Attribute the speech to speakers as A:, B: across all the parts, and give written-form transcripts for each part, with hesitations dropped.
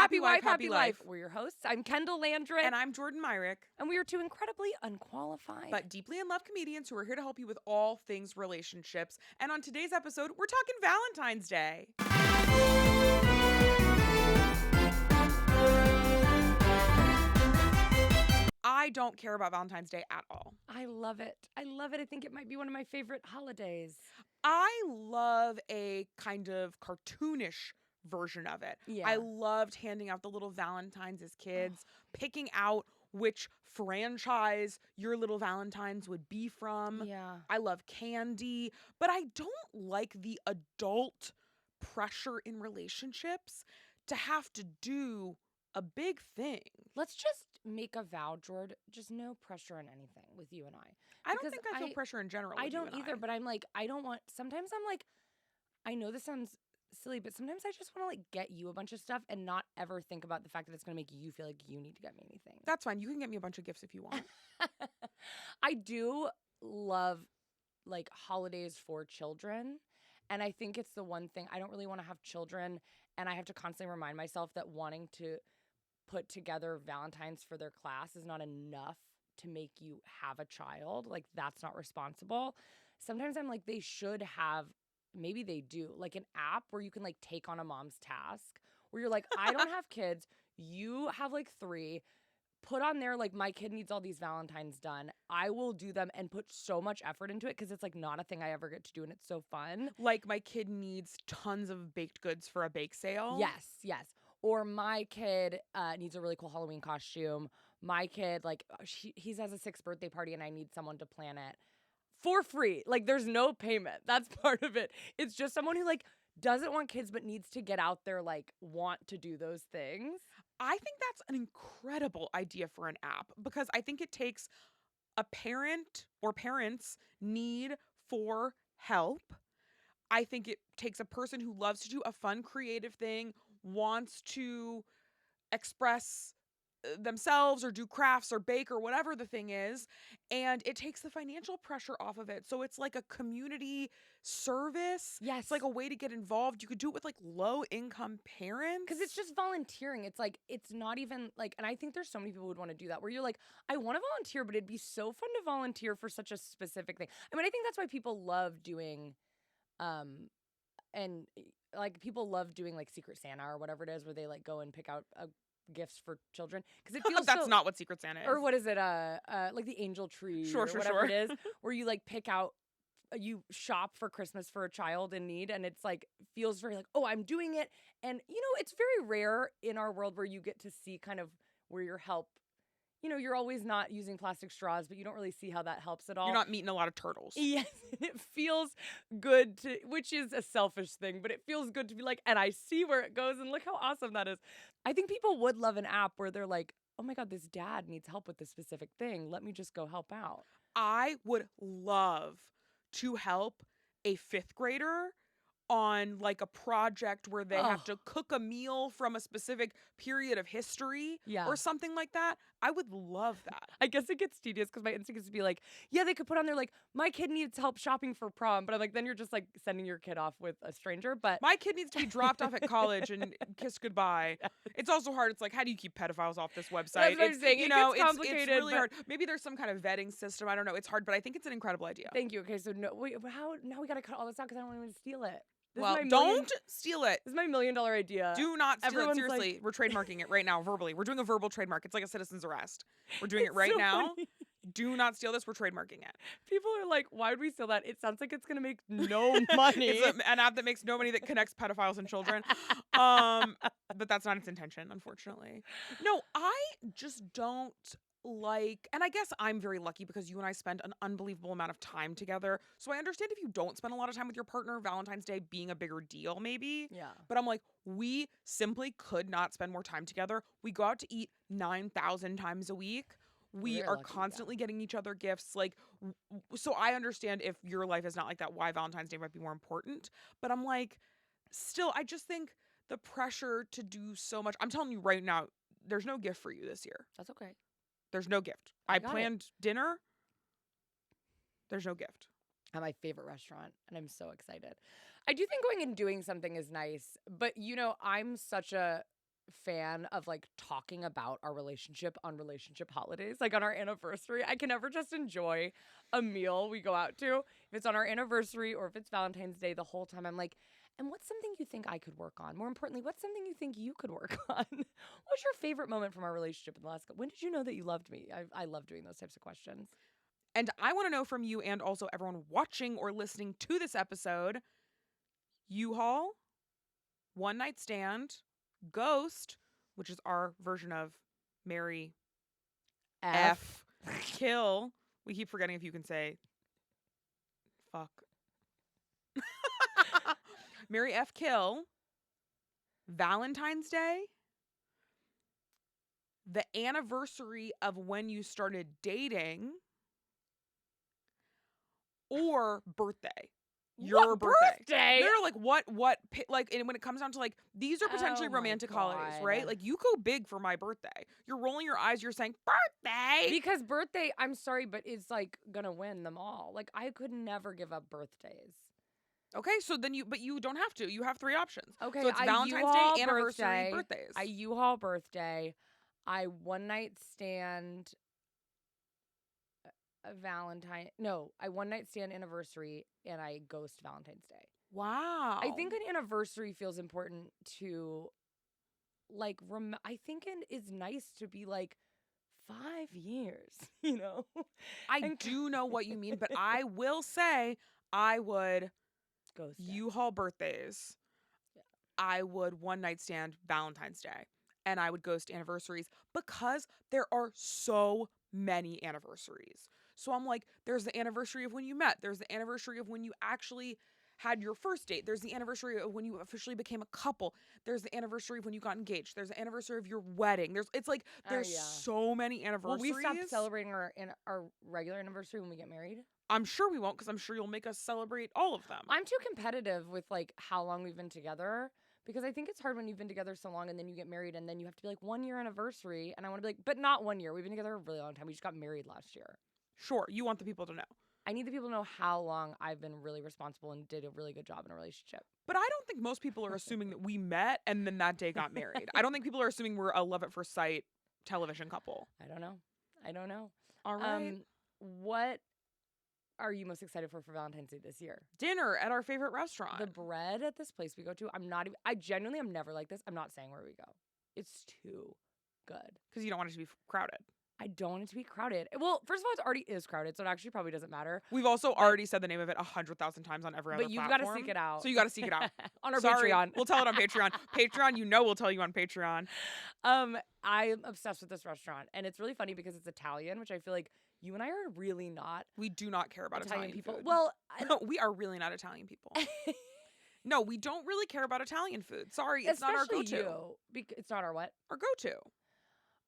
A: Happy Wife, Happy Life. We're your hosts. I'm Kendahl Landreth.
B: And I'm Jordan Myrick.
A: And we are two incredibly unqualified,
B: but deeply in love comedians who are here to help you with all things relationships. And on today's episode, we're talking Valentine's Day. I don't care about Valentine's Day at all.
A: I love it. I love it. I think it might be one of my favorite holidays.
B: I love a kind of cartoonish version of it.
A: Yeah.
B: I loved handing out the little Valentines as kids, picking out which franchise your little Valentines would be from.
A: Yeah.
B: I love candy, but I don't like the adult pressure in relationships to have to do a big thing.
A: Let's just make a vow, Jord. Just no pressure on anything with you and I.
B: I don't think I feel pressure in general.
A: I don't either, but I'm like, I don't want, sometimes I'm like, I know this sounds silly, but sometimes I just want to like get you a bunch of stuff and not ever think about the fact that it's going to make you feel like you need to get me anything.
B: That's fine. You can get me a bunch of gifts if you want.
A: I do love like holidays for children. And I think it's the one thing, I don't really want to have children, and I have to constantly remind myself that wanting to put together Valentines for their class is not enough to make you have a child. Like, that's not responsible. Sometimes I'm like, they should have, maybe they do, like an app where you can like take on a mom's task where you're like, I don't have kids. You have like 3. Put on there, like, my kid needs all these Valentines done. I will do them and put so much effort into it because it's like not a thing I ever get to do and it's so fun.
B: Like, my kid needs tons of baked goods for a bake sale.
A: Yes, yes. Or my kid needs a really cool Halloween costume. My kid, like, he has a 6th birthday party and I need someone to plan it for free. Like, there's no payment. That's part of it. It's just someone who, like, doesn't want kids but needs to get out there, like, want to do those things.
B: I think that's an incredible idea for an app because I think it takes a parent or parents' need for help. I think it takes a person who loves to do a fun, creative thing, wants to express themselves or do crafts or bake or whatever the thing is, and it takes the financial pressure off of it. So it's like a community service.
A: Yes.
B: It's like a way to get involved. You could do it with like low income parents.
A: Because it's just volunteering. It's like, it's not even like, and I think there's so many people who would want to do that where you're like, I want to volunteer, but it'd be so fun to volunteer for such a specific thing. I mean, I think that's why people love doing, and like people love doing like Secret Santa or whatever it is where they like go and pick out gifts for children because it feels
B: that's not what Secret Santa is.
A: Or what is it? Like the angel tree or whatever it is, where you like pick out, you shop for Christmas for a child in need, and it's like feels very like, oh, I'm doing it. And you know, it's very rare in our world where you get to see kind of where your help, you know, you're always not using plastic straws, but you don't really see how that helps at all.
B: You're not meeting a lot of turtles.
A: Yes, it feels good to, which is a selfish thing, but it feels good to be like, and I see where it goes, and look how awesome that is. I think people would love an app where they're like, oh my God, this dad needs help with this specific thing. Let me just go help out.
B: I would love to help a 5th grader on like a project where they have to cook a meal from a specific period of history or something like that. I would love that.
A: I guess it gets tedious because my instinct is to be like, yeah, they could put on there like, my kid needs help shopping for prom. But I'm like, then you're just like sending your kid off with a stranger. But
B: my kid needs to be dropped off at college and kissed goodbye. It's also hard. It's like, how do you keep pedophiles off this website?
A: That's what I'm saying.
B: You know, it's really hard. Maybe there's some kind of vetting system. I don't know. It's hard, but I think it's an incredible idea.
A: Thank you. Okay, so now we got to cut all this out because I don't want to steal it.
B: Don't steal it.
A: This is my $1 million idea.
B: Do not steal it. Seriously, we're trademarking it right now verbally. We're doing a verbal trademark. It's like a citizen's arrest. We're doing it right now.
A: Funny.
B: Do not steal this. We're trademarking it.
A: People are like, why would we steal that? It sounds like it's going to make no money.
B: It's an app that makes no money that connects pedophiles and children. But that's not its intention, unfortunately. No, I just don't like, and I guess I'm very lucky because you and I spend an unbelievable amount of time together. So I understand if you don't spend a lot of time with your partner, Valentine's Day being a bigger deal maybe.
A: Yeah.
B: But I'm like, we simply could not spend more time together. We go out to eat 9,000 times a week. We are constantly getting each other gifts. Like, so I understand if your life is not like that, why Valentine's Day might be more important. But I'm like, still, I just think the pressure to do so much. I'm telling you right now, there's no gift for you this year.
A: That's okay.
B: There's no gift. I planned dinner. There's no gift.
A: At my favorite restaurant, and I'm so excited. I do think going and doing something is nice, but you know, I'm such a fan of like talking about our relationship on relationship holidays, like on our anniversary. I can never just enjoy a meal we go out to. If it's on our anniversary or if it's Valentine's Day, the whole time I'm like, and what's something you think I could work on? More importantly, what's something you think you could work on? What's your favorite moment from our relationship in the last? When did you know that you loved me? I love doing those types of questions.
B: And I want to know from you and also everyone watching or listening to this episode, U-Haul, one night stand, ghost, which is our version of marry, F, kill. We keep forgetting if you can say fuck. Marry, F, kill, Valentine's Day, the anniversary of when you started dating, or birthday. Your
A: What
B: birthday.
A: birthday?
B: No, like like, and when it comes down to like, these are potentially
A: Oh my
B: romantic holidays,
A: God.
B: right? Like, you go big for my birthday. You're rolling your eyes, you're saying birthday.
A: Because birthday, I'm sorry, but it's like gonna win them all. Like I could never give up birthdays.
B: Okay, so then you don't have to. You have 3 options.
A: Okay,
B: So it's
A: I
B: Valentine's
A: U-Haul
B: Day, anniversary,
A: birthday,
B: birthdays.
A: I U-Haul birthday, I one night stand a Valentine. No, I one night stand anniversary and I ghost Valentine's Day.
B: Wow.
A: I think an anniversary feels important to like I think it is nice to be like 5 years, you know.
B: I do know what you mean, but I will say I would
A: Ghost it.
B: U-Haul birthdays.
A: Yeah.
B: I would one night stand Valentine's Day. And I would ghost anniversaries because there are so many anniversaries. So I'm like, there's the anniversary of when you met. There's the anniversary of when you actually had your first date. There's the anniversary of when you officially became a couple. There's the anniversary of when you got engaged. There's the anniversary of your wedding. There's
A: Yeah.
B: so many anniversaries.
A: Will we stop celebrating our regular anniversary when we get married?
B: I'm sure we won't, because I'm sure you'll make us celebrate all of them.
A: I'm too competitive with like how long we've been together, because I think it's hard when you've been together so long and then you get married and then you have to be like 1 year anniversary, and I want to be like, but not 1 year. We've been together a really long time. We just got married last year.
B: Sure, you want the people to know.
A: I need the people to know how long I've been really responsible and did a really good job in a relationship.
B: But I don't think most people are assuming that we met and then that day got married. I don't think people are assuming we're a love at first sight television couple.
A: I don't know.
B: All right.
A: What are you most excited for Valentine's Day this year?
B: Dinner at our favorite restaurant.
A: The bread at this place we go to, I genuinely am never like this. I'm not saying where we go. It's too good.
B: Because you don't want it to be crowded.
A: I don't want it to be crowded. Well, first of all, it already is crowded, so it actually probably doesn't matter.
B: We've also already said the name of it 100,000 times on every other platform.
A: But you've got to seek it out.
B: So you got to seek it out.
A: On our
B: Sorry,
A: Patreon.
B: We'll tell it on Patreon. Patreon, we'll tell you on Patreon.
A: I'm obsessed with this restaurant, and it's really funny because it's Italian, which I feel like you and I are really not.
B: We do not care about Italian
A: people.
B: Food.
A: Well,
B: no, we are really not Italian people. No, we don't really care about Italian food. Sorry, it's not our go-to.
A: It's not our what?
B: Our go-to.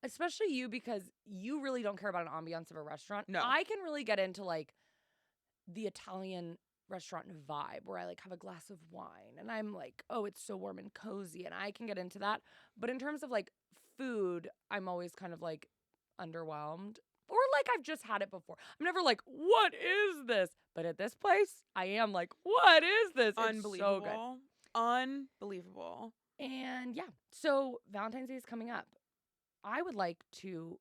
A: Especially you, because you really don't care about an ambiance of a restaurant.
B: No.
A: I can really get into like the Italian restaurant vibe where I like have a glass of wine and I'm like, oh, it's so warm and cozy, and I can get into that. But in terms of like food, I'm always kind of like underwhelmed, or like I've just had it before. I'm never like, what is this? But at this place, I am like, what is this?
B: Unbelievable.
A: It's so good.
B: Unbelievable.
A: And yeah, so Valentine's Day is coming up. I would like to,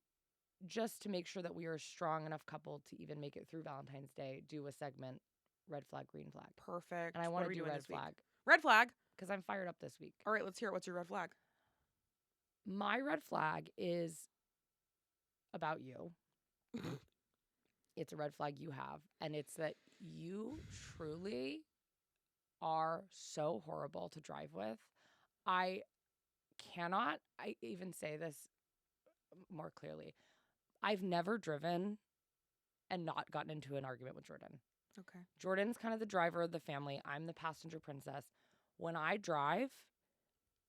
A: just to make sure that we are a strong enough couple to even make it through Valentine's Day, do a segment, red flag, green flag.
B: Perfect.
A: And I want to do red flag.
B: Red flag?
A: Because I'm fired up this week.
B: All right, let's hear it. What's your red flag?
A: My red flag is about you. It's a red flag you have. And it's that you truly are so horrible to drive with. I even say this more clearly. I've never driven and not gotten into an argument with Jordan.
B: Okay.
A: Jordan's kind of the driver of the family. I'm the passenger princess. When I drive,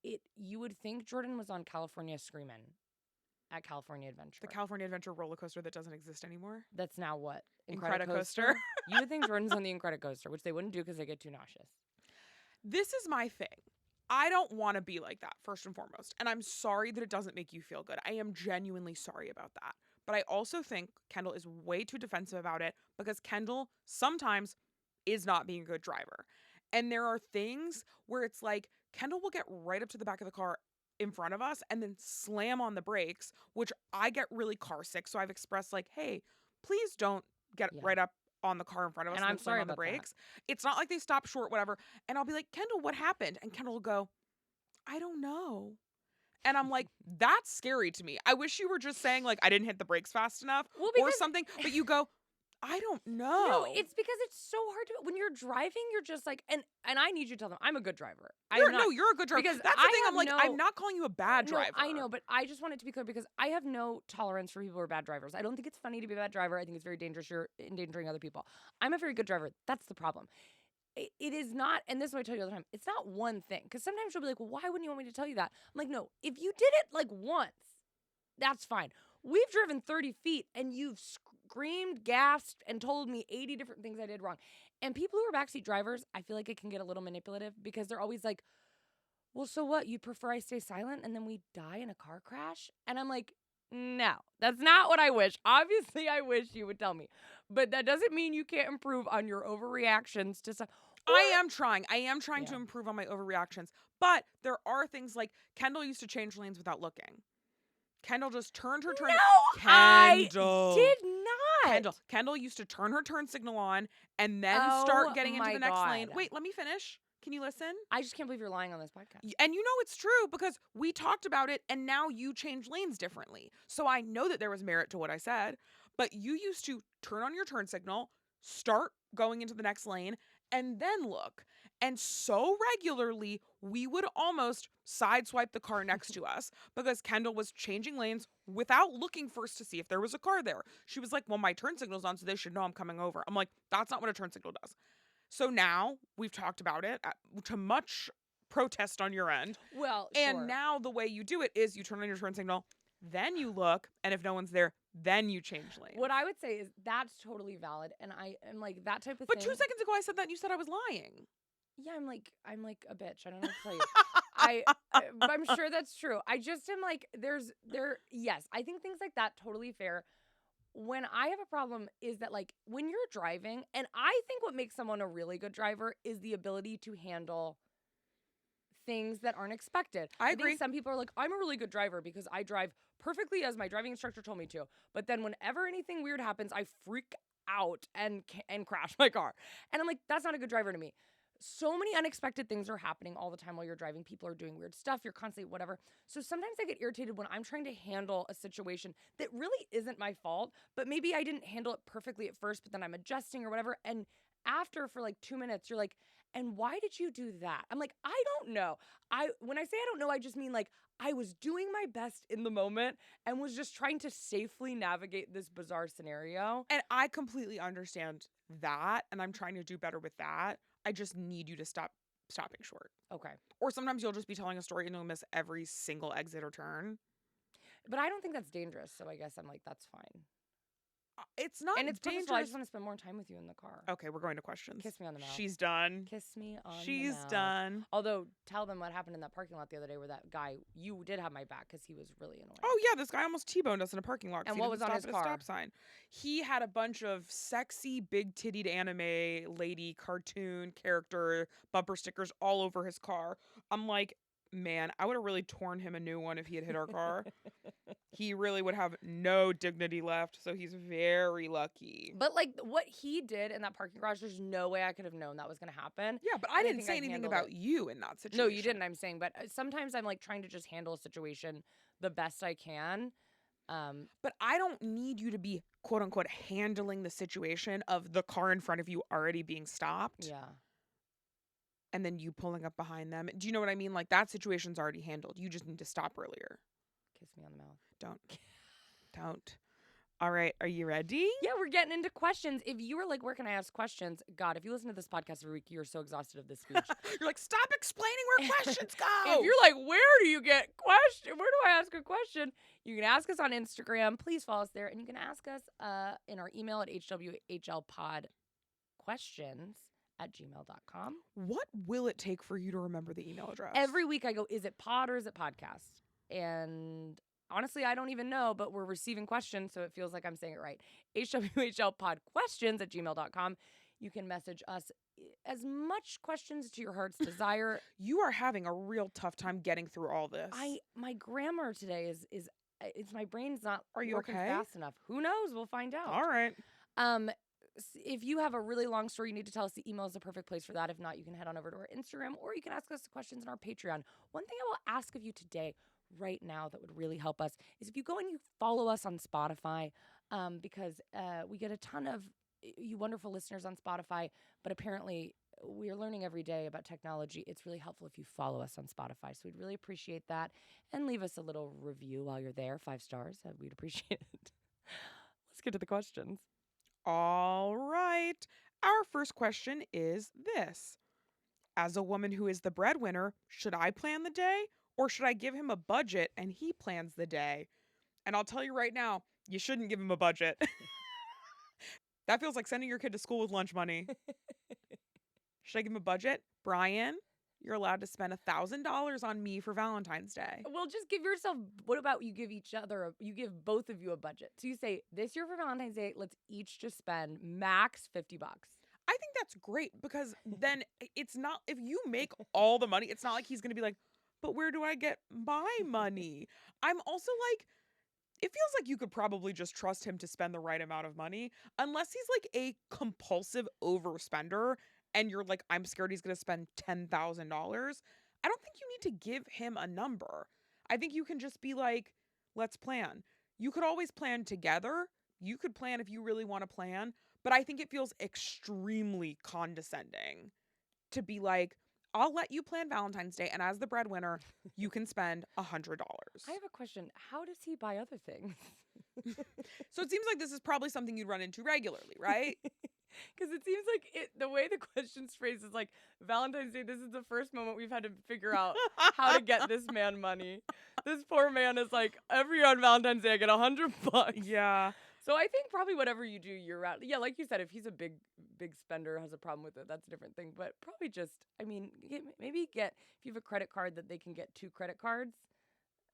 A: you would think Jordan was on California Screamin' at California Adventure.
B: The California Adventure roller coaster that doesn't exist anymore?
A: That's now what?
B: Incredicoaster.
A: You would think Jordan's on the Incredicoaster, which they wouldn't do because they get too nauseous.
B: This is my thing. I don't want to be like that, first and foremost. And I'm sorry that it doesn't make you feel good. I am genuinely sorry about that. But I also think Kendahl is way too defensive about it, because Kendahl sometimes is not being a good driver. And there are things where it's like Kendahl will get right up to the back of the car in front of us and then slam on the brakes, which I get really car sick. So I've expressed like, hey, please don't get
A: Yeah.
B: right up on the car in front of us
A: And
B: and
A: I'm
B: then slam
A: sorry
B: on the
A: about that.
B: brakes. It's not like they stop short, whatever. And I'll be like, Kendahl, what happened? And Kendahl will go, I don't know. And I'm like, that's scary to me. I wish you were just saying like I didn't hit the brakes fast enough
A: Well,
B: or
A: because
B: something, but you go, I don't
A: no,
B: know.
A: it's because it's so hard to when you're driving, you're just like and I need you to tell them I'm a good driver. I'm not
B: You're a good driver.
A: because
B: That's the
A: I
B: thing. I'm
A: have
B: like,
A: no
B: I'm not calling you a bad
A: no,
B: driver.
A: I know, but I just want it to be clear because I have no tolerance for people who are bad drivers. I don't think it's funny to be a bad driver. I think it's very dangerous. You're endangering other people. I'm a very good driver. That's the problem. It is not, and this is what I tell you all the time. It's not one thing because sometimes you'll be like, well, "Why wouldn't you want me to tell you that?" I'm like, "No, if you did it like once, that's fine. We've driven 30 feet and you've screamed, gasped, and told me 80 different things I did wrong." And people who are backseat drivers, I feel like it can get a little manipulative because they're always like, well, so what? You'd prefer I stay silent and then we die in a car crash? And I'm like, no, that's not what I wish. Obviously, I wish you would tell me. But that doesn't mean you can't improve on your overreactions to stuff.
B: I am trying. I am trying to
A: Yeah.
B: improve on my overreactions. But there are things like Kendahl used to change lanes without looking. Kendahl just turned her turn.
A: No, I did not.
B: Kendahl used to turn her turn signal on and then
A: Oh
B: start getting into
A: my
B: the next lane.
A: God.
B: Wait, let me finish. Can you listen?
A: I just can't believe you're lying on this podcast.
B: And you know it's true because we talked about it and now you change lanes differently. So I know that there was merit to what I said, but you used to turn on your turn signal, start going into the next lane, and then look. And so regularly, we would almost sideswipe the car next to us because Kendahl was changing lanes without looking first to see if there was a car there. She was like, well, my turn signal's on, so they should know I'm coming over. I'm like, that's not what a turn signal does. So now we've talked about it to much protest on your end.
A: Well,
B: and
A: sure.
B: now the way you do it is you turn on your turn signal, then you look, and if no one's there, then you change lanes.
A: What I would say is that's totally valid, and I am like that type of
B: But
A: thing.
B: 2 seconds ago I said that and you said I was lying.
A: Yeah, I'm like a bitch. I don't know what to tell you. But I'm sure that's true. I just am like, yes, I think things like that totally fair. When I have a problem is that like when you're driving, and I think what makes someone a really good driver is the ability to handle things that aren't expected.
B: I
A: think
B: agree.
A: some people are like, I'm a really good driver because I drive perfectly as my driving instructor told me to. But then whenever anything weird happens, I freak out and crash my car. And I'm like, that's not a good driver to me. So many unexpected things are happening all the time while you're driving. People are doing weird stuff. You're constantly whatever. So sometimes I get irritated when I'm trying to handle a situation that really isn't my fault, but maybe I didn't handle it perfectly at first, but then I'm adjusting or whatever. And after for like 2 minutes, you're like, and why did you do that? I'm like, I don't know. When I say I don't know, I just mean like I was doing my best in the moment and was just trying to safely navigate this bizarre scenario.
B: And I completely understand that, and I'm trying to do better with that. I just need you to stop stopping short.
A: Okay.
B: Or sometimes you'll just be telling a story and you'll miss every single exit or turn.
A: But I don't think that's dangerous, so I guess I'm like, that's fine.
B: It's not
A: And it's
B: dangerous.
A: purposeful. I just want to spend more time with you in the car.
B: Okay, we're going to questions.
A: Kiss me on the mouth.
B: She's done.
A: Kiss me on the mouth.
B: She's done.
A: Although, tell them what happened in that parking lot the other day where that guy, you did have my back because he was really annoying.
B: Oh yeah, this guy almost T-boned us in a parking lot.
A: And what was on his car?
B: Stop sign. He had a bunch of sexy, big-tittied anime lady cartoon character bumper stickers all over his car. I'm like, man, I would have really torn him a new one if he had hit our car. He really would have no dignity left, so he's very lucky.
A: But like what he did in that parking garage, there's no way I could have known that was going to happen.
B: Yeah, but I didn't say anything about you in that situation.
A: No, you didn't, I'm saying. But sometimes I'm like trying to just handle a situation the best I can.
B: But I don't need you to be, quote unquote, handling the situation of the car in front of you already being stopped.
A: Yeah.
B: And then you pulling up behind them. Do you know what I mean? Like that situation's already handled. You just need to stop earlier.
A: Kiss me on the mouth.
B: Don't. All right. Are you ready?
A: Yeah, we're getting into questions. If you were like, where can I ask questions? God, if you listen to this podcast every week, you're so exhausted of this speech.
B: You're like, stop explaining where questions go.
A: If you're like, where do you get question? Where do I ask a question? You can ask us on Instagram. Please follow us there. And you can ask us in our email at hwhlpodquestions@gmail.com.
B: What will it take for you to remember the email address?
A: Every week I go, is it pod or is it podcast? And honestly, I don't even know, but we're receiving questions, so it feels like I'm saying it right. hwhlpodquestions@gmail.com. You can message us as much questions to your heart's desire.
B: You are having a real tough time getting through all this.
A: My grammar today is it's my brain's not
B: Are you
A: working
B: okay?
A: fast enough. Who knows? We'll find out.
B: All right.
A: If you have a really long story you need to tell us, the email is the perfect place for that. If not, you can head on over to our Instagram, or you can ask us questions on our Patreon. One thing I will ask of you today, right now, that would really help us is if you go and you follow us on Spotify, because we get a ton of you wonderful listeners on Spotify, but apparently we are learning every day about technology. It's really helpful if you follow us on Spotify. So we'd really appreciate that. And leave us a little review while you're there, 5 stars. We'd appreciate it. Let's get to the questions.
B: All right. Our first question is this. As a woman who is the breadwinner, should I plan the day, or should I give him a budget and he plans the day? And I'll tell you right now, you shouldn't give him a budget. That feels like sending your kid to school with lunch money. Should I give him a budget? Brian, you're allowed to spend $1,000 on me for Valentine's Day.
A: Well, just give yourself, what about you give you give both of you a budget. So you say, this year for Valentine's Day, let's each just spend max $50.
B: I think that's great, because then it's not, if you make all the money, it's not like he's going to be like, but where do I get my money? I'm also like, it feels like you could probably just trust him to spend the right amount of money, unless he's like a compulsive overspender and you're like, I'm scared he's going to spend $10,000. I don't think you need to give him a number. I think you can just be like, let's plan. You could always plan together. You could plan if you really want to plan, but I think it feels extremely condescending to be like, I'll let you plan Valentine's Day, and as the breadwinner, you can spend $100.
A: I have a question. How does he buy other things?
B: So it seems like this is probably something you'd run into regularly, right?
A: Because it seems like the way the question's phrased is like, Valentine's Day, this is the first moment we've had to figure out how to get this man money. This poor man is like, every year on Valentine's Day, I get $100.
B: Yeah.
A: So I think probably whatever you do year round. Yeah, like you said, if he's a big spender, has a problem with it, that's a different thing. But probably just, I mean, maybe if you have a credit card that they can get 2 credit cards.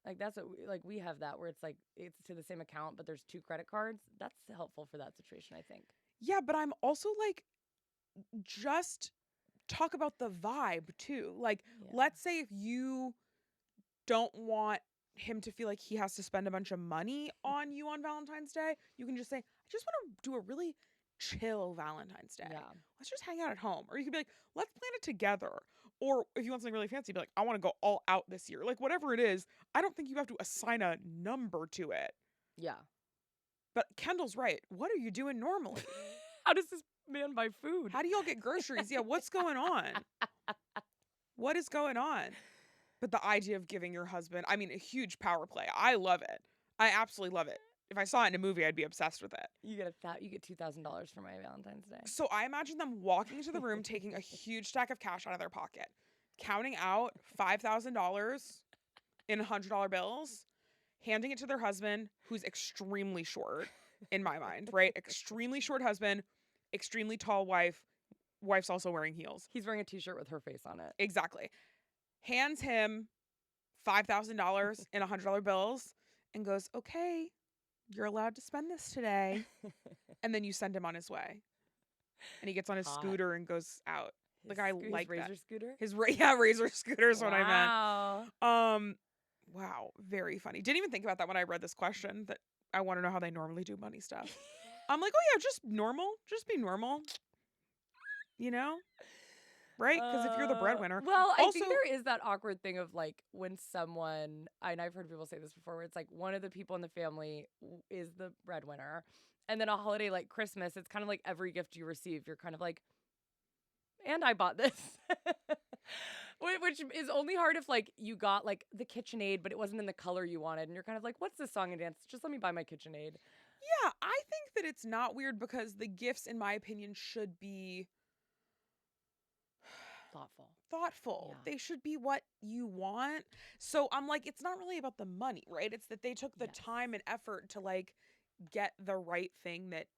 A: Like that's what we have that where it's like it's to the same account, but there's 2 credit cards. That's helpful for that situation, I think.
B: Yeah, but I'm also like, just talk about the vibe too. Like, let's say if you don't want him to feel like he has to spend a bunch of money on you on Valentine's Day, you can just say, I just want to do a really chill Valentine's Day.
A: Yeah.
B: Let's just hang out at home. Or you could be like, let's plan it together. Or if you want something really fancy, be like, I want to go all out this year. Like, whatever it is, I don't think you have to assign a number to it.
A: Yeah.
B: But Kendall's right. What are you doing normally?
A: How does this man buy food?
B: How do y'all get groceries? Yeah, what's going on? What is going on? But the idea of giving your husband, I mean, a huge power play. I love it. I absolutely love it. If I saw it in a movie, I'd be obsessed with it.
A: You get $2,000 for my Valentine's Day.
B: So I imagine them walking into the room, taking a huge stack of cash out of their pocket, counting out $5,000 in $100 bills, handing it to their husband, who's extremely short, in my mind, right? Extremely short husband, extremely tall wife. Wife's also wearing heels.
A: He's wearing a t-shirt with her face on it.
B: Exactly. Hands him $5,000 in $100 bills and goes, okay, you're allowed to spend this today. And then you send him on his way. And he gets on his scooter and goes out. I like
A: his
B: that.
A: razor scooter?
B: His razor scooter is what I meant.
A: Wow.
B: Wow, very funny. Didn't even think about that when I read this question, that I want to know how they normally do money stuff. I'm like, oh yeah, just normal. Just be normal. You know? Right? Because if you're the breadwinner.
A: Well, I think there is that awkward thing of like when someone, and I've heard people say this before, where it's like one of the people in the family is the breadwinner. And then a holiday like Christmas, it's kind of like every gift you receive, you're kind of like, and I bought this. Which is only hard if like you got like the KitchenAid, but it wasn't in the color you wanted. And you're kind of like, what's this song and dance? Just let me buy my KitchenAid.
B: Yeah, I think that it's not weird because the gifts, in my opinion, should be thoughtful.
A: Yeah.
B: They should be what you want. So I'm like, it's not really about the money, right? It's that they took the time and effort to like get the right thing that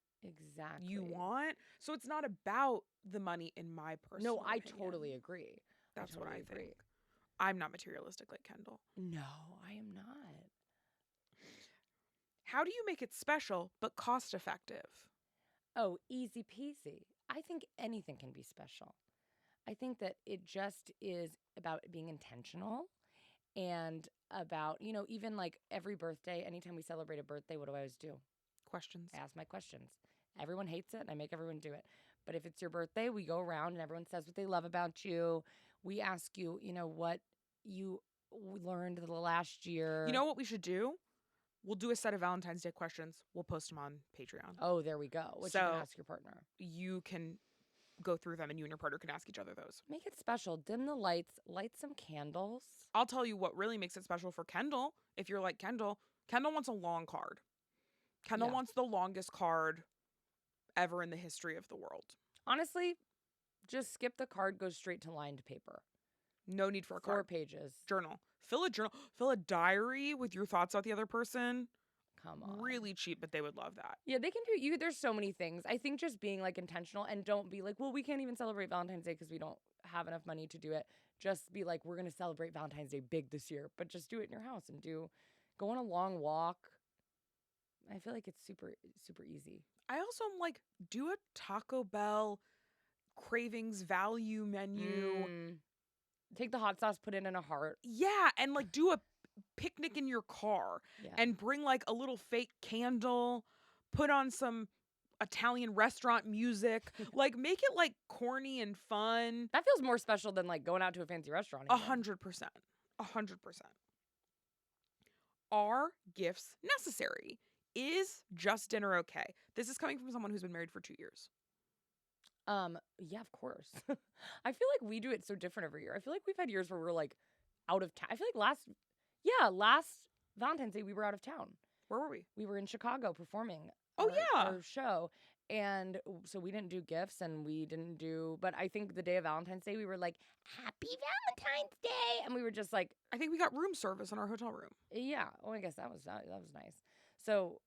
B: you want. So it's not about the money, in my personal opinion.
A: I totally agree.
B: That's what I think. I'm not materialistic like Kendahl.
A: No, I am not.
B: How do you make it special but cost effective?
A: Oh, easy peasy. I think anything can be special. I think that it just is about being intentional and about, even like every birthday, anytime we celebrate a birthday, what do I always do?
B: Questions.
A: I ask my questions. Everyone hates it and I make everyone do it. But if it's your birthday, we go around and everyone says what they love about you. We ask you, what you learned the last year.
B: You know what we should do? We'll do a set of Valentine's Day questions. We'll post them on Patreon.
A: Oh, there we go. What you can ask your partner.
B: You can go through them and you and your partner can ask each other those.
A: Make it special. Dim the lights. Light some candles.
B: I'll tell you what really makes it special for Kendahl. If you're like Kendahl wants a long card. Kendahl wants the longest card ever in the history of the world.
A: Honestly, just skip the card, go straight to lined paper.
B: No need for a card.
A: 4 pages.
B: Journal. Fill a journal. Fill a diary with your thoughts about the other person.
A: Come on.
B: Really cheap, but they would love that.
A: Yeah, they can do you. There's so many things. I think just being like intentional and don't be like, well, we can't even celebrate Valentine's Day because we don't have enough money to do it. Just be like, we're going to celebrate Valentine's Day big this year, but just do it in your house and go on a long walk. I feel like it's super, super easy.
B: I also am like, do a Taco Bell cravings value menu.
A: Take the hot sauce, put it in a heart.
B: Yeah, and like do a picnic in your car and bring like a little fake candle, put on some Italian restaurant music, like make it like corny and fun.
A: That feels more special than like going out to a fancy restaurant.
B: 100%. 100%. Are gifts necessary? Is just dinner okay? This is coming from someone who's been married for 2 years.
A: Yeah, of course. I feel like we do it so different every year. I feel like we've had years where we're like out of town. I feel like last Valentine's Day we were out of town.
B: Where were we?
A: We were in Chicago performing.
B: Our
A: show. And so we didn't do gifts and we didn't do, but I think the day of Valentine's Day we were like, happy Valentine's Day. And we were just like,
B: I think we got room service in our hotel room.
A: Yeah. Oh, I guess that was nice. So,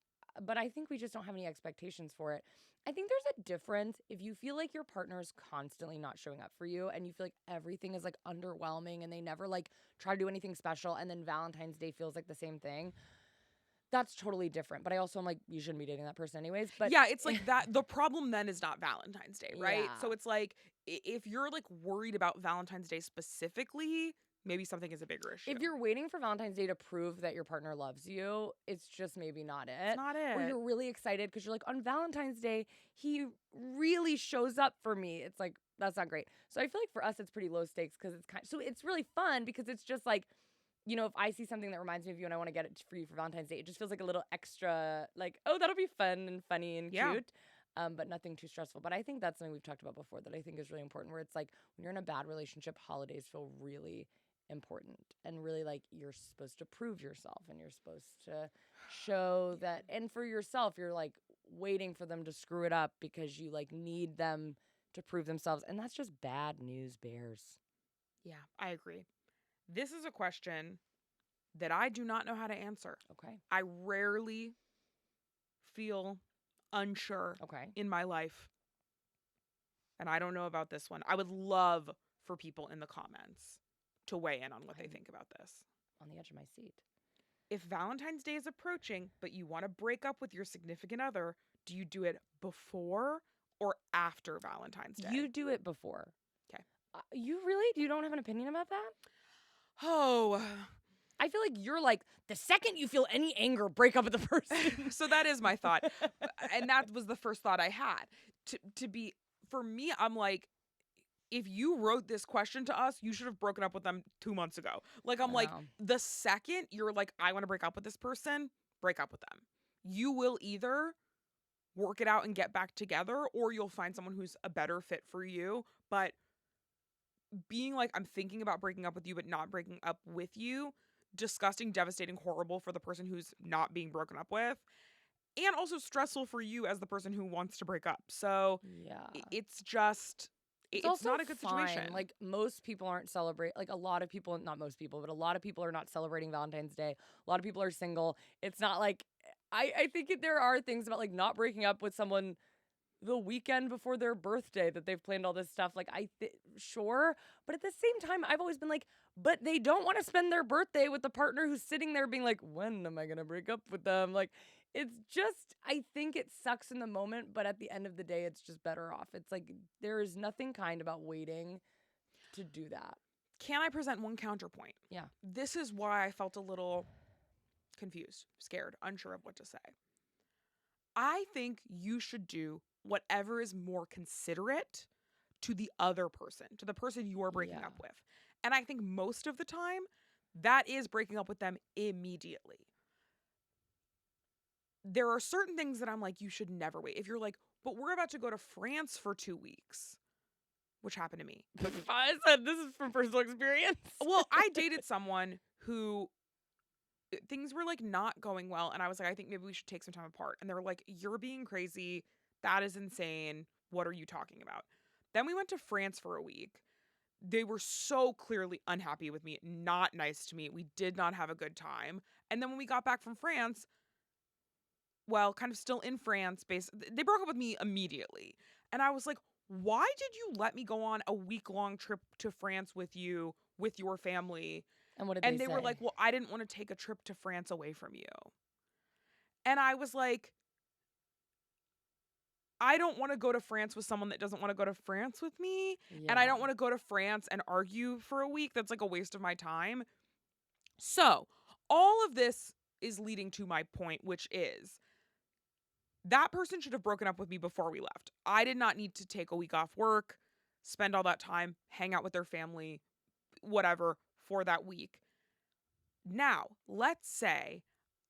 A: but I think we just don't have any expectations for it. I think there's a difference if you feel like your partner is constantly not showing up for you and you feel like everything is like underwhelming and they never like try to do anything special and then Valentine's Day feels like the same thing. That's totally different. But I also am like, you shouldn't be dating that person anyways. But
B: yeah, it's like that. The problem then is not Valentine's Day, right?
A: Yeah.
B: So it's like, if you're like worried about Valentine's Day specifically, maybe something is a bigger issue.
A: If you're waiting for Valentine's Day to prove that your partner loves you, it's just maybe not it.
B: It's not it.
A: Or you're really excited because you're like, on Valentine's Day, he really shows up for me. It's like, that's not great. So I feel like for us, it's pretty low stakes because so it's really fun because it's just like, if I see something that reminds me of you and I want to get it for you for Valentine's Day, it just feels like a little extra, like, oh, that'll be fun and funny and cute. But nothing too stressful. But I think that's something we've talked about before that I think is really important, where it's like when you're in a bad relationship, holidays feel really important and really like you're supposed to prove yourself and you're supposed to show that. And for yourself, you're like waiting for them to screw it up because you like need them to prove themselves. And that's just bad news bears.
B: Yeah, I agree. This is a question that I do not know how to answer.
A: Okay.
B: I rarely feel unsure in my life. And I don't know about this one. I would love for people in the comments to weigh in on what they think about this.
A: On the edge of my seat.
B: If Valentine's Day is approaching, but you want to break up with your significant other, do you do it before or after Valentine's Day?
A: You do it before.
B: Okay.
A: You really? You don't have an opinion about that?
B: Oh.
A: I feel like you're like, the second you feel any anger, break up with the person.
B: So that is my thought. And that was the first thought I had. For me, I'm like, if you wrote this question to us, you should have broken up with them 2 months ago. Like, I'm like, the second you're like, I want to break up with this person, break up with them. You will either work it out and get back together, or you'll find someone who's a better fit for you. But being like, I'm thinking about breaking up with you, but not breaking up with you, disgusting, devastating, horrible for the person who's not being broken up with. And also stressful for you as the person who wants to break up. So it's just... It's not a good situation.
A: Like most people aren't celebrating, like a lot of people, not most people, but a lot of people are not celebrating Valentine's Day. A lot of people are single. It's not like, I think there are things about like not breaking up with someone the weekend before their birthday that they've planned all this stuff. Like, sure. But at the same time, I've always been like, but they don't want to spend their birthday with the partner who's sitting there being like, when am I going to break up with them? Like, it's just, I think it sucks in the moment, but at the end of the day, it's just better off. It's like, there is nothing kind about waiting to do that.
B: Can I present one counterpoint?
A: Yeah.
B: This is why I felt a little confused, scared, unsure of what to say. I think you should do whatever is more considerate to the other person, to the person you are breaking up with. And I think most of the time, that is breaking up with them immediately. There are certain things that I'm like, you should never wait. If you're like, but we're about to go to France for 2 weeks, which happened to me.
A: I said this is from personal experience.
B: Well, I dated someone who things were like not going well. And I was like, I think maybe we should take some time apart. And they were like, you're being crazy. That is insane. What are you talking about? Then we went to France for a week. They were so clearly unhappy with me, not nice to me. We did not have a good time. And then when we got back from France, well, kind of still in France, they broke up with me immediately. And I was like, why did you let me go on a week-long trip to France with you, with your family?
A: And what did
B: And
A: they
B: they were
A: say?
B: like, well, I didn't want to take a trip to France away from you. And I was like, I don't want to go to France with someone that doesn't want to go to France with me.
A: Yeah.
B: And I don't want to go to France and argue for a week. That's like a waste of my time. So all of this is leading to my point, which is that person should have broken up with me before we left. I did not need to take a week off work, spend all that time, hang out with their family, whatever, for that week. Now, let's say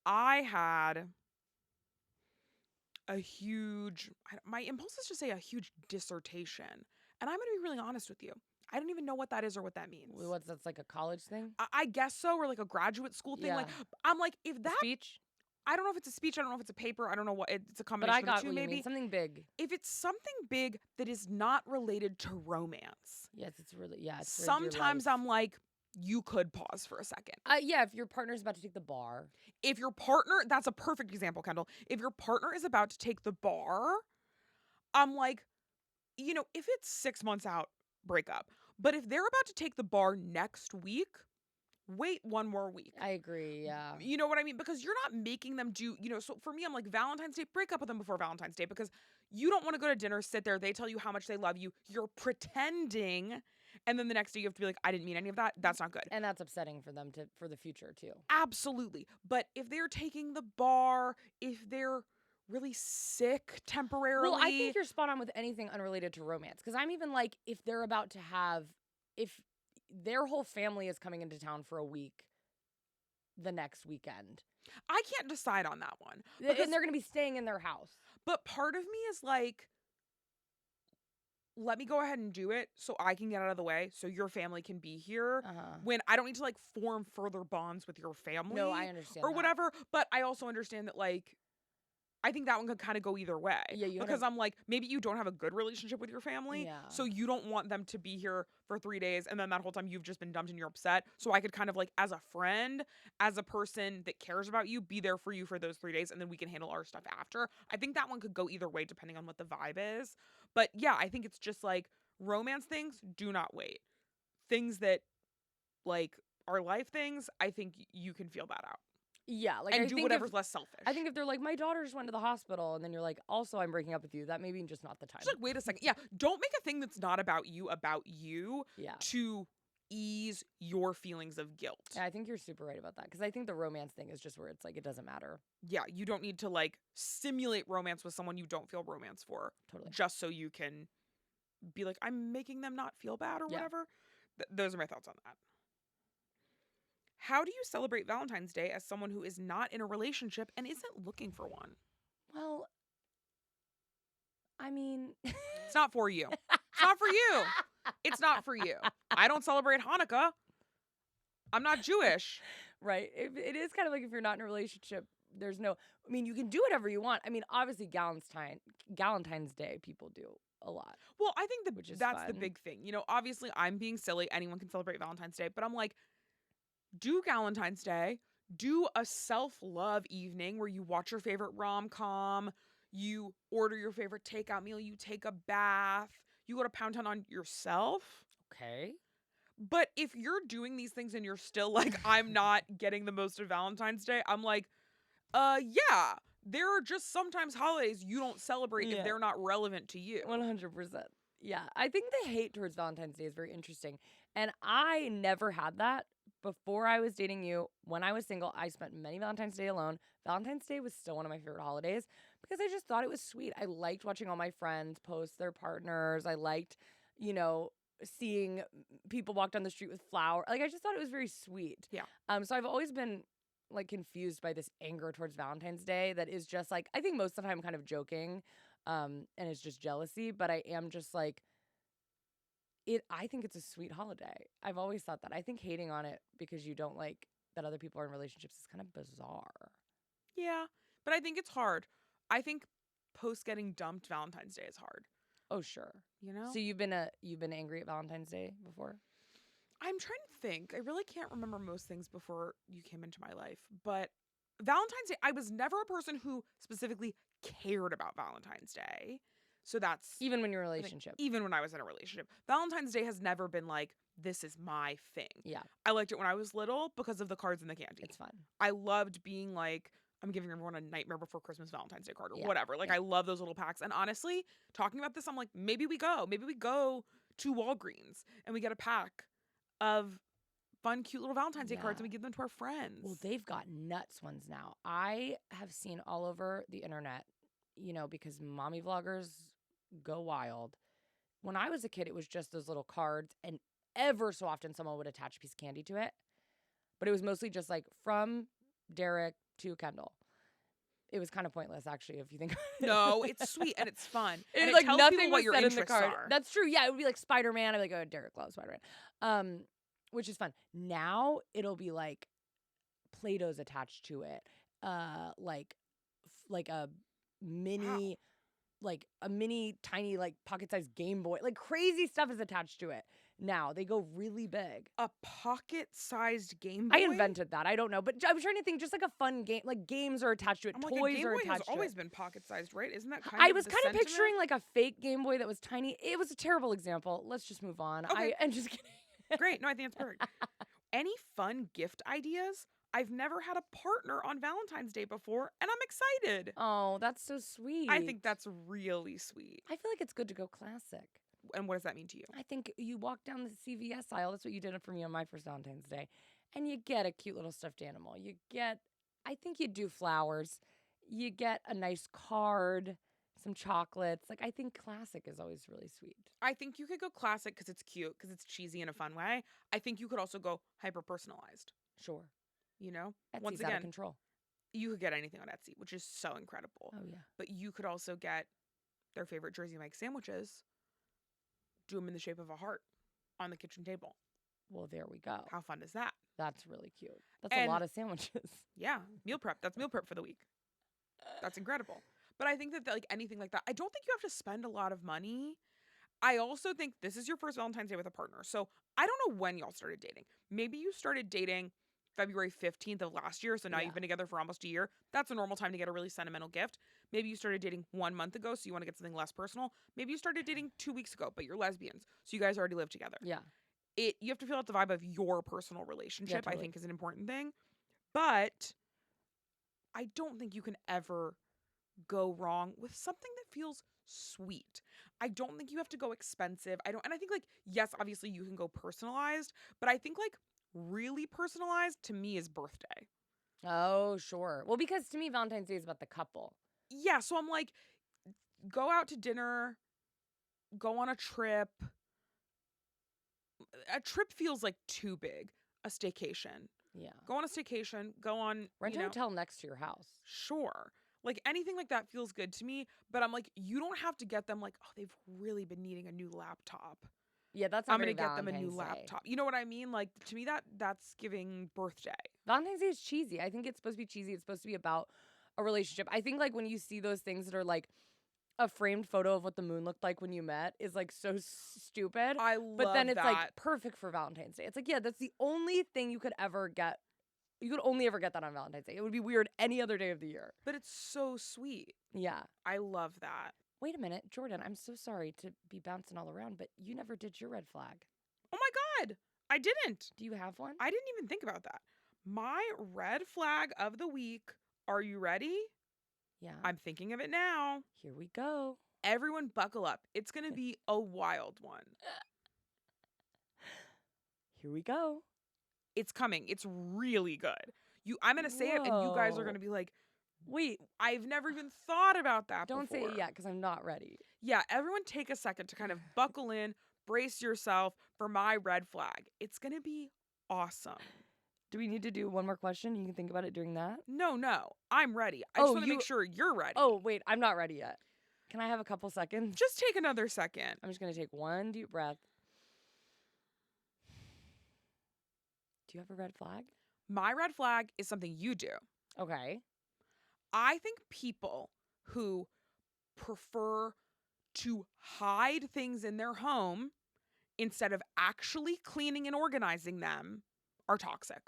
B: I had a huge, my impulse is to say a huge dissertation. And I'm going to be really honest with you. I don't even know what that is or what that means.
A: That's like a college thing?
B: I guess so, or like a graduate school thing.
A: Yeah.
B: Like, I'm like, if
A: A
B: that
A: speech?
B: I don't know if it's a speech. I don't know if it's a paper. I don't know what. It's a
A: But
B: combination
A: I got
B: of the two,
A: what you
B: maybe.
A: mean. Something big.
B: If it's something big that is not related to romance.
A: Yes, it's really, it's
B: sometimes I'm like, you could pause for a second.
A: Yeah, if your partner's about to take the bar.
B: If your partner, that's a perfect example, Kendahl. If your partner is about to take the bar, I'm like, if it's 6 months out, break up. But if they're about to take the bar next week, wait 1 more week.
A: I agree, yeah.
B: You know what I mean? Because you're not making them do, so for me, I'm like, Valentine's Day, break up with them before Valentine's Day because you don't want to go to dinner, sit there, they tell you how much they love you, you're pretending, and then the next day you have to be like, I didn't mean any of that. That's not good.
A: And that's upsetting for them for the future too.
B: Absolutely. But if they're taking the bar, if they're really sick temporarily.
A: Well, I think you're spot on with anything unrelated to romance because I'm even like, if they're about to if their whole family is coming into town for a week the next weekend.
B: I can't decide on that one.
A: And they're going to be staying in their house.
B: But part of me is like, let me go ahead and do it so I can get out of the way so your family can be here when I don't need to like form further bonds with your family.
A: No, I understand
B: or whatever. But I also understand that like, I think that one could kind of go either way.
A: Yeah,
B: because I'm like, maybe you don't have a good relationship with your family.
A: Yeah.
B: So you don't want them to be here for 3 days. And then that whole time you've just been dumped and you're upset. So I could kind of like, as a friend, as a person that cares about you, be there for you for those 3 days. And then we can handle our stuff after. I think that one could go either way depending on what the vibe is. But yeah, I think it's just like romance things do not wait. Things that like are life things, I think you can feel that out.
A: Yeah, like
B: and
A: I
B: do
A: think
B: whatever's less selfish.
A: I think if they're like, my daughter just went to the hospital, and then you're like, also I'm breaking up with you, that may be just not the time.
B: Just like, wait a second. Yeah, don't make a thing that's not about you
A: Yeah.
B: to ease your feelings of guilt.
A: Yeah, I think you're super right about that because I think the romance thing is just where it's like it doesn't matter.
B: Yeah, you don't need to like simulate romance with someone you don't feel romance for.
A: Totally.
B: Just so you can be like, I'm making them not feel bad or whatever. Those are my thoughts on that. How do you celebrate Valentine's Day as someone who is not in a relationship and isn't looking for one?
A: Well, I mean,
B: it's not for you. It's not for you. It's not for you. I don't celebrate Hanukkah. I'm not Jewish.
A: Right. It is kind of like if you're not in a relationship, there's no, I mean, you can do whatever you want. I mean, obviously Valentine's Day people do a lot.
B: Well, I think that's
A: fun.
B: the big thing. Obviously I'm being silly. Anyone can celebrate Valentine's Day, but I'm like, do Valentine's Day, do a self-love evening where you watch your favorite rom-com, you order your favorite takeout meal, you take a bath, you go to Pound Town on yourself.
A: Okay.
B: But if you're doing these things and you're still like, I'm not getting the most of Valentine's Day, I'm like, yeah, there are just sometimes holidays you don't celebrate if
A: Yeah.
B: they're not relevant to you.
A: 100%. Yeah. I think the hate towards Valentine's Day is very interesting. And I never had that before I was dating you. When I was single, I spent many Valentine's Day alone. Valentine's Day was still one of my favorite holidays because I just thought it was sweet. I liked watching all my friends post their partners. I liked, you know, seeing people walk down the street with flowers. Like, I just thought it was very sweet.
B: Yeah.
A: So I've always been like confused by this anger towards Valentine's Day that is just like, I think most of the time I'm kind of joking, and it's just jealousy, but I am just like, I think it's a sweet holiday. I've always thought that. I think hating on it because you don't like that other people are in relationships is kind of bizarre.
B: Yeah, but I think it's hard. I think post getting dumped Valentine's Day is hard.
A: Oh, sure.
B: You know?
A: So you've been angry at Valentine's Day before?
B: I'm trying to think. I really can't remember most things before you came into my life, but Valentine's Day, I was never a person who specifically cared about Valentine's Day. So that's
A: Even when you're in a
B: I think
A: relationship.
B: even when I was in a relationship. Valentine's Day has never been like, this is my thing.
A: Yeah,
B: I liked it when I was little because of the cards and the candy.
A: it's fun.
B: I loved being like, I'm giving everyone a Nightmare Before Christmas Valentine's Day card or
A: Yeah,
B: whatever. Like,
A: yeah.
B: I love those little packs. And honestly, talking about this, I'm like, maybe we go. Maybe we go to Walgreens and we get a pack of fun, cute little Valentine's Day cards
A: Yeah.
B: and we give them to our friends.
A: Well, they've got nuts ones now. I have seen all over the internet, you know, because mommy vloggers go wild. When I was a kid, it was just those little cards, and ever so often someone would attach a piece of candy to it. But it was mostly just like from Derek to Kendahl. It was kind of pointless, actually, if you think.
B: No, it's sweet and it's fun. And
A: It's
B: it
A: like
B: tells
A: nothing
B: people what
A: was
B: your
A: said in the
B: interests
A: card.
B: are.
A: That's true. Yeah, it would be like Spider-Man. I'd be like, oh, Derek loves Spider-Man, which is fun. Now it'll be like Play-Doh's attached to it, like a mini, like a mini tiny like pocket-sized Game Boy, like crazy stuff is attached to it. Now they go really big.
B: A pocket-sized Game Boy?
A: I invented that. I don't know, but I'm trying to think. Just like a fun game, like games are attached to it.
B: I'm
A: Toys
B: like, a Game
A: are
B: Boy has
A: attached to
B: always
A: it.
B: been pocket-sized, right? Isn't that kind
A: I
B: of
A: was
B: the
A: kind of
B: sentiment?
A: picturing like a fake Game Boy that was tiny. It was a terrible example. Let's just move on.
B: Okay.
A: I'm just kidding.
B: Great. No, I think it's perfect. Any fun gift ideas? I've never had a partner on Valentine's Day before, and I'm excited.
A: Oh, that's so sweet.
B: I think that's really sweet.
A: I feel like it's good to go classic.
B: And what does that mean to you?
A: I think you walk down the CVS aisle. That's what you did for me on my first Valentine's Day. And you get a cute little stuffed animal. I think you do flowers. You get a nice card, some chocolates. Like, I think classic is always really sweet.
B: I think you could go classic because it's cute, because it's cheesy in a fun way. I think you could also go hyper-personalized,
A: Sure.
B: you know?
A: Etsy's
B: Once
A: out of
B: again,
A: control.
B: you could get anything on Etsy, which is so incredible.
A: Oh, yeah.
B: But you could also get their favorite Jersey Mike sandwiches, do them in the shape of a heart on the kitchen table.
A: Well, there we go.
B: How fun is that?
A: That's really cute. That's
B: And-
A: a lot of sandwiches.
B: Yeah, meal prep. That's meal prep for the week. That's incredible. But I think that like anything like that, I don't think you have to spend a lot of money. I also think this is your first Valentine's Day with a partner. So I don't know when y'all started dating. Maybe you started dating February 15th of last year. So now
A: Yeah.
B: you've been together for almost a year. That's a normal time to get a really sentimental gift. Maybe you started dating 1 month ago, so you want to get something less personal. Maybe you started dating 2 weeks ago, but you're lesbians. So you guys already live together.
A: Yeah.
B: You have to feel out the vibe of your personal relationship, I
A: totally.
B: think is an important thing. But I don't think you can ever go wrong with something that feels sweet. I don't think you have to go expensive. And I think like, yes, obviously you can go personalized, but I think like really personalized to me is birthday.
A: Oh, sure. Well, because to me, Valentine's Day is about the couple.
B: Yeah, so I'm like, go out to dinner, go on a trip. A trip feels like too big. A staycation.
A: Yeah.
B: Go on a staycation, go on,
A: Rent
B: you
A: a
B: know,
A: hotel next to your house.
B: sure. Like anything like that feels good to me, but I'm like, you don't have to get them like, oh, they've really been needing a new laptop.
A: Yeah, that's not
B: I'm
A: very
B: gonna get them a new
A: Valentine's Day.
B: laptop. You know what I mean? Like to me, that's giving birthday.
A: Valentine's Day is cheesy. I think it's supposed to be cheesy. It's supposed to be about a relationship. I think like when you see those things that are like a framed photo of what the moon looked like when you met is like so stupid.
B: I love
A: But then it's
B: that.
A: like perfect for Valentine's Day. It's like, yeah, that's the only thing you could ever get You could only ever get that on Valentine's Day. It would be weird any other day of the year.
B: But it's so sweet.
A: Yeah.
B: I love that.
A: Wait a minute, Jordan, I'm so sorry to be bouncing all around, but you never did your red flag.
B: Oh my God. I didn't.
A: Do you have one?
B: I didn't even think about that. My red flag of the week. Are you ready?
A: Yeah.
B: I'm thinking of it now.
A: Here we go.
B: Everyone buckle up. It's going to be a wild one.
A: Here we go.
B: It's coming. It's really good. I'm going to say it and you guys are going to be like,
A: wait,
B: I've never even thought about that
A: don't
B: before.
A: say it yet because I'm not ready.
B: Yeah, everyone take a second to kind of buckle in, brace yourself for my red flag. It's going to be awesome.
A: Do we need to do one more question? You can think about it during that?
B: No. I'm ready. I just want to make sure you're ready.
A: Oh, wait. I'm not ready yet. Can I have a couple seconds?
B: Just take another second.
A: I'm just going to take one deep breath. Do you have a red flag?
B: My red flag is something you do.
A: Okay.
B: I think people who prefer to hide things in their home instead of actually cleaning and organizing them are toxic.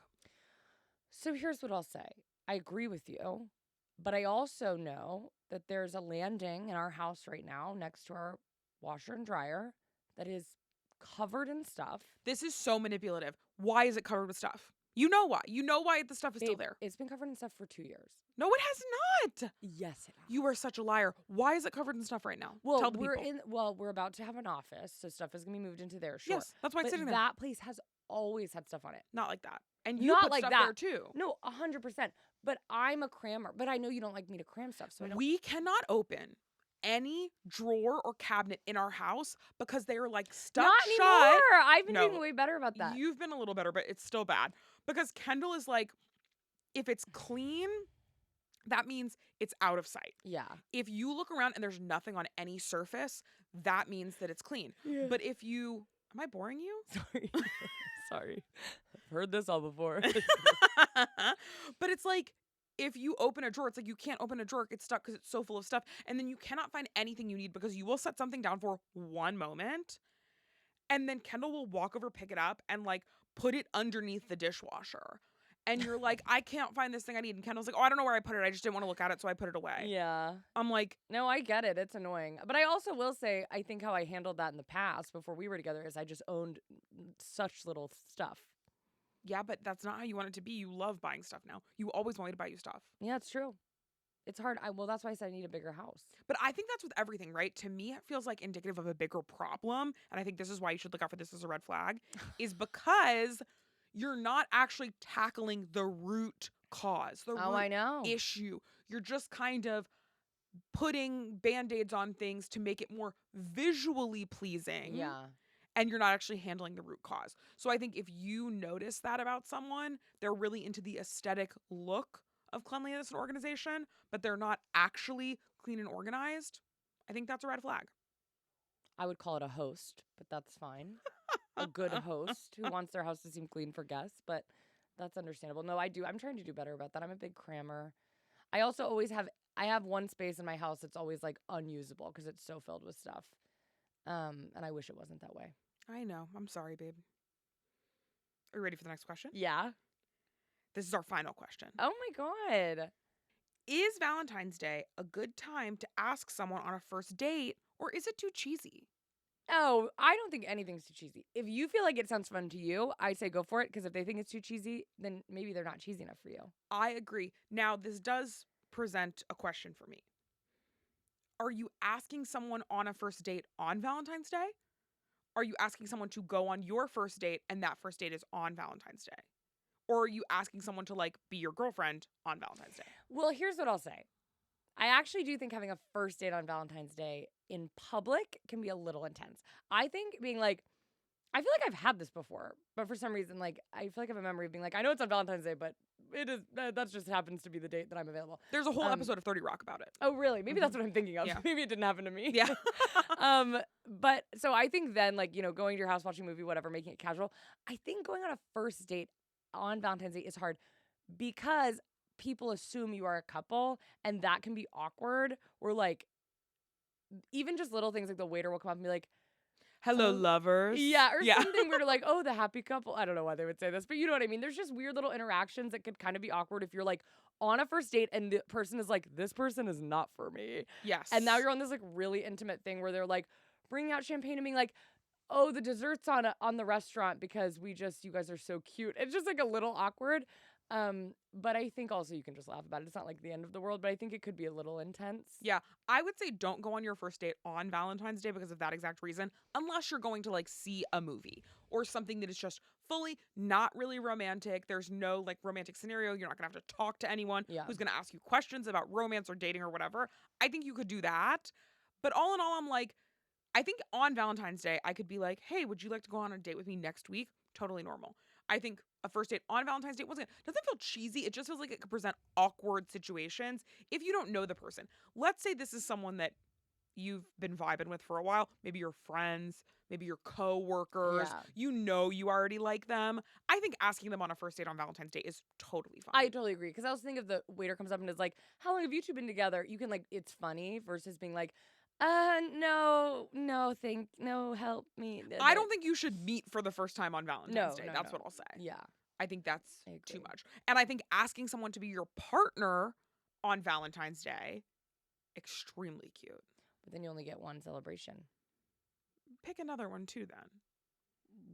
A: So here's what I'll say. I agree with you, but I also know that there's a landing in our house right now next to our washer and dryer that is covered in stuff.
B: This is so manipulative. Why is it covered with stuff? You know why. You know why the stuff is still there.
A: It's been covered in stuff for 2 years.
B: No, it has not.
A: Yes, it has.
B: You are such a liar. Why is it covered in stuff right now?
A: Well,
B: Tell the people.
A: We're about to have an office, so stuff is gonna be moved into there. Sure.
B: Yes, that's why it's
A: but
B: sitting there.
A: that place has always had stuff on it.
B: Not like that. And you
A: Not
B: put
A: like
B: stuff
A: that.
B: there too.
A: No, 100%. But I'm a crammer. But I know you don't like me to cram stuff, so I don't.
B: We cannot open any drawer or cabinet in our house because they are like stuck
A: Not
B: shut.
A: anymore. I've been doing way better about that.
B: You've been a little better, but it's still bad. Because Kendahl is like, if it's clean, that means it's out of sight.
A: Yeah.
B: If you look around and there's nothing on any surface, that means that it's clean.
A: Yeah.
B: But if you, am I boring you?
A: Sorry. Sorry. I've heard this all before.
B: But it's like, if you open a drawer, it's like you can't open a drawer. It's stuck because it's so full of stuff. And then you cannot find anything you need because you will set something down for one moment. And then Kendahl will walk over, pick it up, and like put it underneath the dishwasher. And you're like, I can't find this thing I need. And Kendall's like, oh, I don't know where I put it. I just didn't want to look at it, so I put it away.
A: Yeah.
B: I'm like,
A: no, I get it. It's annoying. But I also will say, I think how I handled that in the past before we were together is I just owned such little stuff.
B: Yeah, but that's not how you want it to be. You love buying stuff now. You always want me to buy you stuff.
A: Yeah, it's true. It's hard. Well, that's why I said I need a bigger house.
B: But I think that's with everything, right? To me, it feels like indicative of a bigger problem. And I think this is why you should look out for this as a red flag, is because you're not actually tackling the root cause, the root issue. You're just kind of putting Band-Aids on things to make it more visually pleasing.
A: Yeah.
B: And you're not actually handling the root cause. So I think if you notice that about someone, they're really into the aesthetic look of cleanliness and organization, but they're not actually clean and organized, I think that's a red flag.
A: I would call it a host, but that's fine. A good host who wants their house to seem clean for guests, but that's understandable. No, I do. I'm trying to do better about that. I'm a big crammer. I also always have one space in my house that's always like unusable because it's so filled with stuff. And I wish it wasn't that way.
B: I know. I'm sorry, babe. Are you ready for the next question?
A: Yeah.
B: This is our final question.
A: Oh my God.
B: Is Valentine's Day a good time to ask someone on a first date, or is it too cheesy?
A: Oh, I don't think anything's too cheesy. If you feel like it sounds fun to you, I say go for it, because if they think it's too cheesy, then maybe they're not cheesy enough for you.
B: I agree. Now, this does present a question for me. Are you asking someone on a first date on Valentine's Day? Are you asking someone to go on your first date and that first date is on Valentine's Day? Or are you asking someone to like be your girlfriend on Valentine's Day?
A: Well, here's what I'll say. I actually do think having a first date on Valentine's Day in public can be a little intense. I think being like, I feel like I've had this before, but for some reason, like, I feel like I have a memory of being like, I know it's on Valentine's Day, but it is, that just happens to be the date that I'm available.
B: There's a whole episode of 30 Rock about it.
A: Oh, really? Maybe that's what I'm thinking of.
B: Yeah.
A: Maybe it didn't happen to me.
B: Yeah.
A: But so I think then, like, you know, going to your house, watching a movie, whatever, making it casual. I think going on a first date on Valentine's Day is hard because people assume you are a couple, and that can be awkward. Or like, even just little things like the waiter will come up and be like,
B: Hello, lovers.
A: Yeah, or something where they're like, oh, the happy couple. I don't know why they would say this, but you know what I mean? There's just weird little interactions that could kind of be awkward if you're like on a first date and the person is like, this person is not for me.
B: Yes.
A: And now you're on this like really intimate thing where they're like bringing out champagne and being like, oh, the dessert's on the restaurant because you guys are so cute. It's just like a little awkward. But I think also you can just laugh about it. It's not like the end of the world, but I think it could be a little intense.
B: Yeah, I would say don't go on your first date on Valentine's Day because of that exact reason, unless you're going to like see a movie or something that is just fully not really romantic. There's no like romantic scenario. You're not gonna have to talk to anyone who's gonna ask you questions about romance or dating or whatever. I think you could do that. But all in all, I'm like, I think on Valentine's Day, I could be like, hey, would you like to go on a date with me next week? Totally normal. I think a first date on Valentine's Day doesn't feel cheesy. It just feels like it could present awkward situations if you don't know the person. Let's say this is someone that you've been vibing with for a while. Maybe your friends, maybe your co-workers.
A: Yeah.
B: You know you already like them. I think asking them on a first date on Valentine's Day is totally fine.
A: I totally agree. Because I was thinking if the waiter comes up and is like, how long have you two been together? You can like, it's funny versus being like, no, help me.
B: I don't think you should meet for the first time on Valentine's Day. That's what I'll say.
A: Yeah.
B: I think that's too much. And I think asking someone to be your partner on Valentine's Day, extremely cute.
A: But then you only get one celebration.
B: Pick another one too then.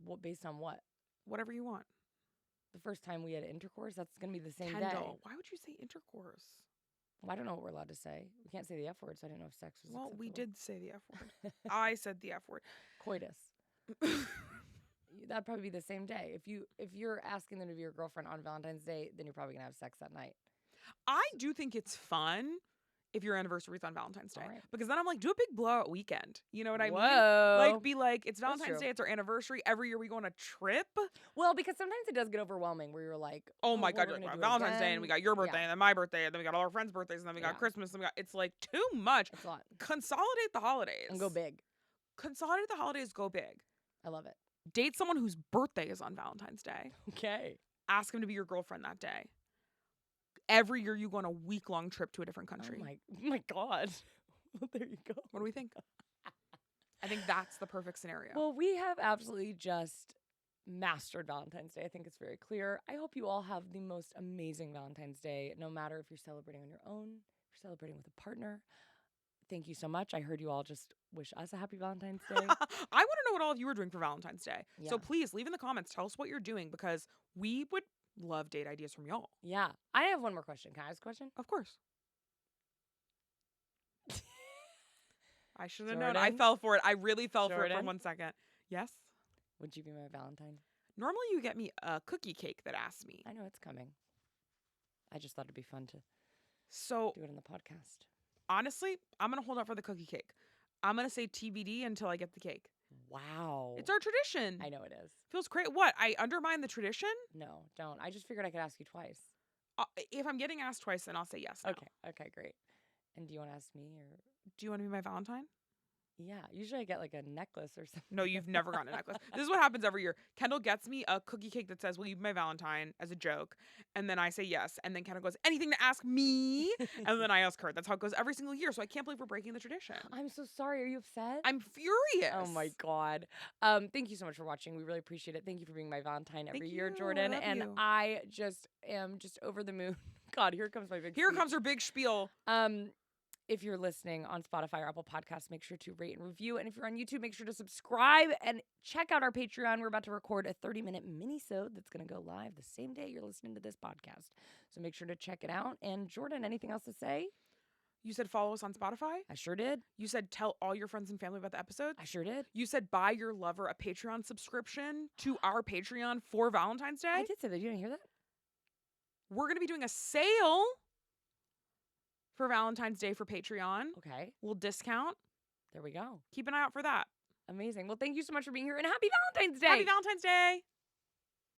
A: What, based on what?
B: Whatever you want.
A: The first time we had intercourse, that's going to be the same day.
B: Kendahl, why would you say intercourse?
A: Well, I don't know what we're allowed to say. We can't say the F word, so I didn't know if sex was acceptable.
B: We did say the F word. I said the F word.
A: Coitus. That'd probably be the same day. If you're asking them to be your girlfriend on Valentine's Day, then you're probably gonna have sex that night.
B: I do think it's fun if your anniversary is on Valentine's Day.
A: Right.
B: Because then I'm like, do a big blowout weekend. You know what I mean? Like, be like, it's Valentine's Day, it's our anniversary. Every year we go on a trip.
A: Well, because sometimes it does get overwhelming where you're like,
B: oh my God, Valentine's Day, and we got your birthday, and then my birthday, and then we got all our friends' birthdays, and then we got Christmas, and it's like too much.
A: It's a lot.
B: Consolidate the holidays.
A: And go big.
B: Consolidate the holidays, go big.
A: I love it.
B: Date someone whose birthday is on Valentine's Day.
A: Okay.
B: Ask him to be your girlfriend that day. Every year you go on a week-long trip to a different country.
A: Oh my God. Well, there you go.
B: What do we think? I think that's the perfect scenario.
A: Well, we have absolutely just mastered Valentine's Day. I think it's very clear. I hope you all have the most amazing Valentine's Day, no matter if you're celebrating on your own, if you're celebrating with a partner. Thank you so much. I heard you all just wish us a happy Valentine's Day.
B: I want to know what all of you are doing for Valentine's Day.
A: Yeah.
B: So please leave in the comments. Tell us what you're doing because we would love date ideas from y'all.
A: Yeah. I have one more question. Can I ask a question?
B: Of course. I should have known. I fell for it. I really fell for it for 1 second. Yes?
A: Would you be my Valentine?
B: Normally you get me a cookie cake that asks me.
A: I know it's coming. I just thought it'd be fun to
B: do
A: it on the podcast.
B: Honestly, I'm going to hold out for the cookie cake. I'm going to say TBD until I get the cake.
A: Wow.
B: It's our tradition.
A: I know it is.
B: Feels great. What? I undermine the tradition?
A: No, don't. I just figured I could ask you twice.
B: If I'm getting asked twice, then I'll say yes. Now.
A: Okay, great. And do you want to ask me or?
B: Do you want to be my Valentine?
A: Yeah, usually I get like a necklace or something.
B: No, you've never gotten a necklace. This is what happens every year. Kendahl gets me a cookie cake that says, will you be my Valentine, as a joke. And then I say yes. And then Kendahl goes, anything to ask me? And then I ask her. That's how it goes every single year. So I can't believe we're breaking the tradition.
A: I'm so sorry. Are you upset?
B: I'm furious.
A: Oh my God. Thank you so much for watching. We really appreciate it. Thank you for being my Valentine every year, Jordan. I just am just over the moon. God, here comes my big
B: Here comes her big spiel.
A: If you're listening on Spotify or Apple Podcasts, make sure to rate and review. And if you're on YouTube, make sure to subscribe and check out our Patreon. We're about to record a 30-minute mini-sode that's going to go live the same day you're listening to this podcast. So make sure to check it out. And Jordan, anything else to say?
B: You said follow us on Spotify?
A: I sure did.
B: You said tell all your friends and family about the episode?
A: I sure did.
B: You said buy your lover a Patreon subscription to our Patreon for Valentine's Day?
A: I did say that. You didn't hear that?
B: We're going to be doing a sale for Valentine's Day for Patreon.
A: Okay.
B: We'll discount.
A: There we go.
B: Keep an eye out for that.
A: Amazing. Well, thank you so much for being here and happy Valentine's Day.
B: Happy Valentine's Day.